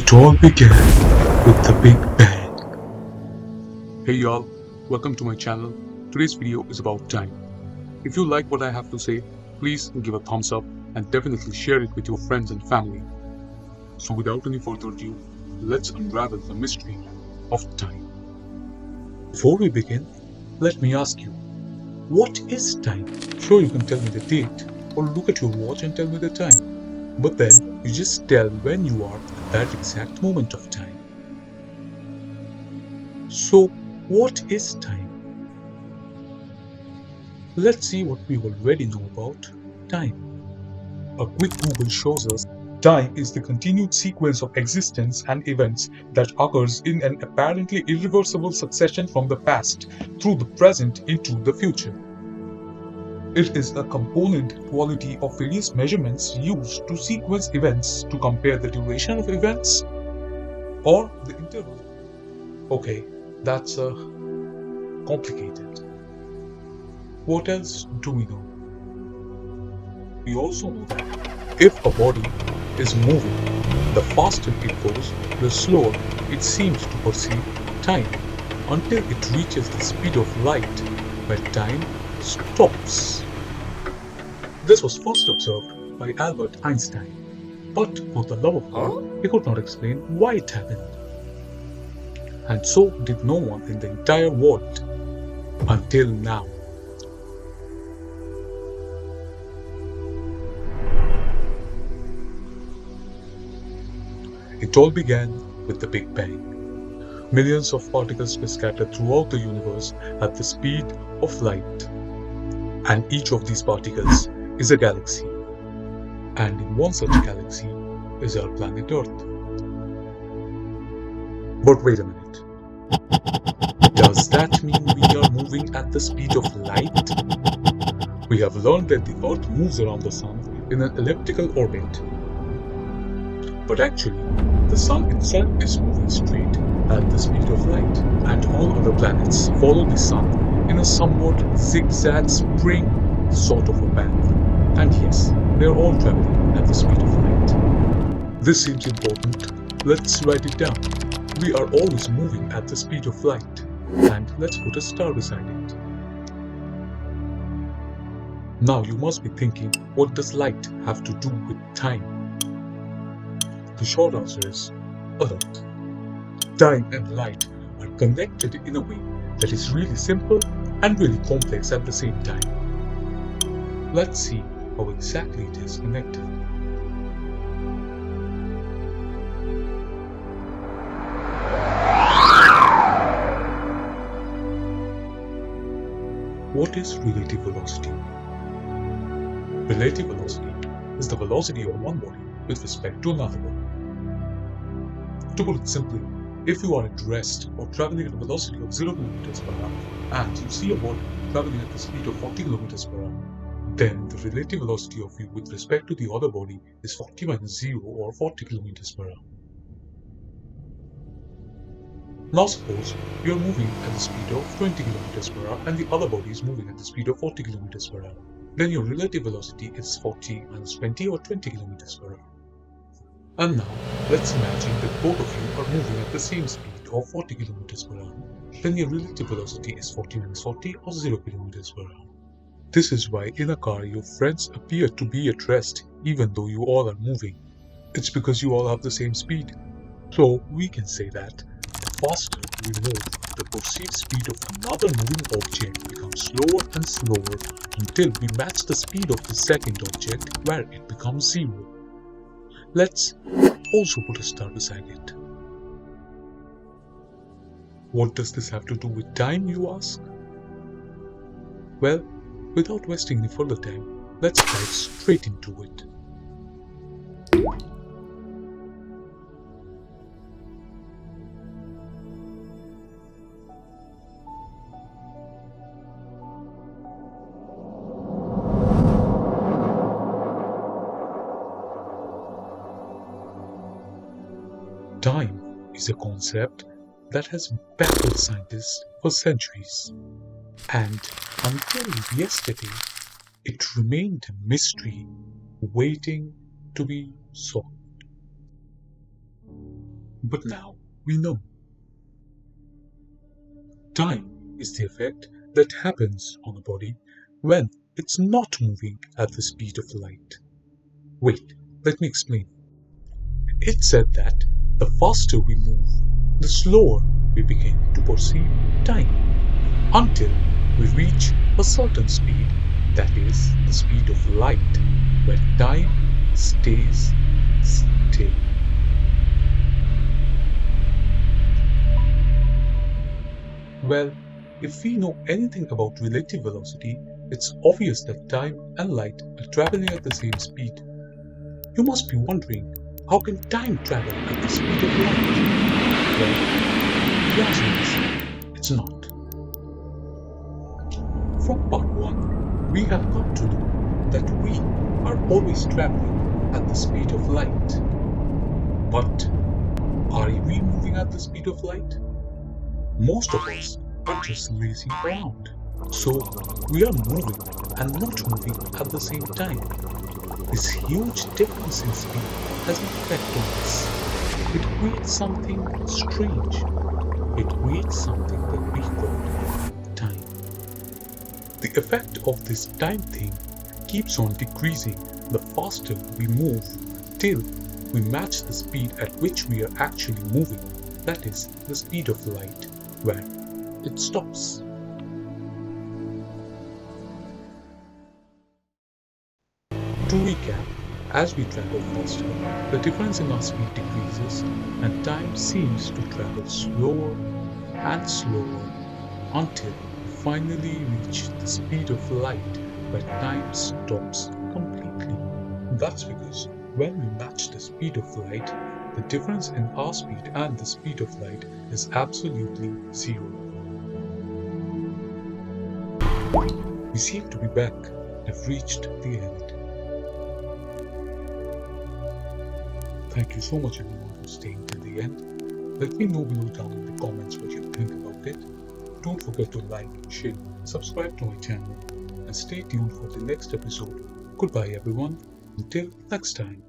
It all began with the Big Bang. Hey y'all, welcome to my channel. Today's video is about time. If you like what I have to say, please give a thumbs up and definitely share it with your friends and family. So without any further ado, let's unravel the mystery of time. Before we begin, let me ask you, what is time? Sure, you can tell me the date or look at your watch and tell me the time. But then you just tell when you are at that exact moment of time. So, what is time? Let's see what we already know about time. A quick Google shows us time is the continued sequence of existence and events that occurs in an apparently irreversible succession from the past through the present into the future. It is a component quality of various measurements used to sequence events to compare the duration of events or the interval. Okay, that's complicated. What else do we know? We also know that if a body is moving, the faster it goes, the slower it seems to perceive time until it reaches the speed of light, where time stops. This was first observed by Albert Einstein, but for the love of God, he could not explain why it happened. And so did no one in the entire world until now. It all began with the Big Bang. Millions of particles were scattered throughout the universe at the speed of light. And each of these particles is a galaxy. And in one such galaxy is our planet Earth. But wait a minute. Does that mean we are moving at the speed of light? We have learned that the Earth moves around the Sun in an elliptical orbit. But actually, the Sun itself is moving straight at the speed of light, and all other planets follow the Sun in a somewhat zigzag spring sort of a path. And yes, they are all traveling at the speed of light. This seems important. Let's write it down. We are always moving at the speed of light. And let's put a star beside it. Now you must be thinking, what does light have to do with time? The short answer is a lot. Time and light are connected in a way that is really simple and really complex at the same time. Let's see how exactly it is connected. What is relative velocity? Relative velocity is the velocity of one body with respect to another body. To put it simply, if you are at rest or traveling at a velocity of 0 km per hour and you see a body traveling at the speed of 40 km per hour, then the relative velocity of you with respect to the other body is 40 minus 0 or 40 km per hour. Now suppose you are moving at the speed of 20 km per hour and the other body is moving at the speed of 40 km per hour. Then your relative velocity is 40 minus 20 or 20 km per hour. And now, let's imagine that both of you are moving at the same speed of 40 km per hour. Then your relative velocity is 40 minus 40 or 0 km per hour. This is why in a car your friends appear to be at rest even though you all are moving. It's because you all have the same speed. So we can say that the faster we move, the perceived speed of another moving object becomes slower and slower until we match the speed of the second object where it becomes 0. Let's also put a star beside it. What does this have to do with time, you ask? Well, without wasting any further time, let's dive straight into it. Time is a concept that has baffled scientists for centuries, and until yesterday, it remained a mystery waiting to be solved. But now we know. Time is the effect that happens on a body when it's not moving at the speed of light. Wait, let me explain. It's said that the faster we move, the slower we begin to perceive time until we reach a certain speed, that is, the speed of light, where time stays still. Well, if we know anything about relative velocity, it's obvious that time and light are traveling at the same speed. You must be wondering, how can time travel at the speed of light? Well, the answer is, it's not. From part 1, we have come to know that we are always traveling at the speed of light. But are we moving at the speed of light? Most of us are just lazing around. So we are moving and not moving at the same time. This huge difference in speed has an effect on us. It creates something strange. It creates something that we call time. The effect of this time thing keeps on decreasing the faster we move till we match the speed at which we are actually moving, that is, the speed of light, where it stops. To recap, as we travel faster, the difference in our speed decreases and time seems to travel slower and slower until we finally reach the speed of light where time stops completely. That's because when we match the speed of light, the difference in our speed and the speed of light is absolutely zero. We seem to be back and have reached the end. Thank you so much everyone for staying till the end. Let me know below down in the comments what you think about it. Don't forget to like, share, subscribe to my channel and stay tuned for the next episode. Goodbye everyone, until next time.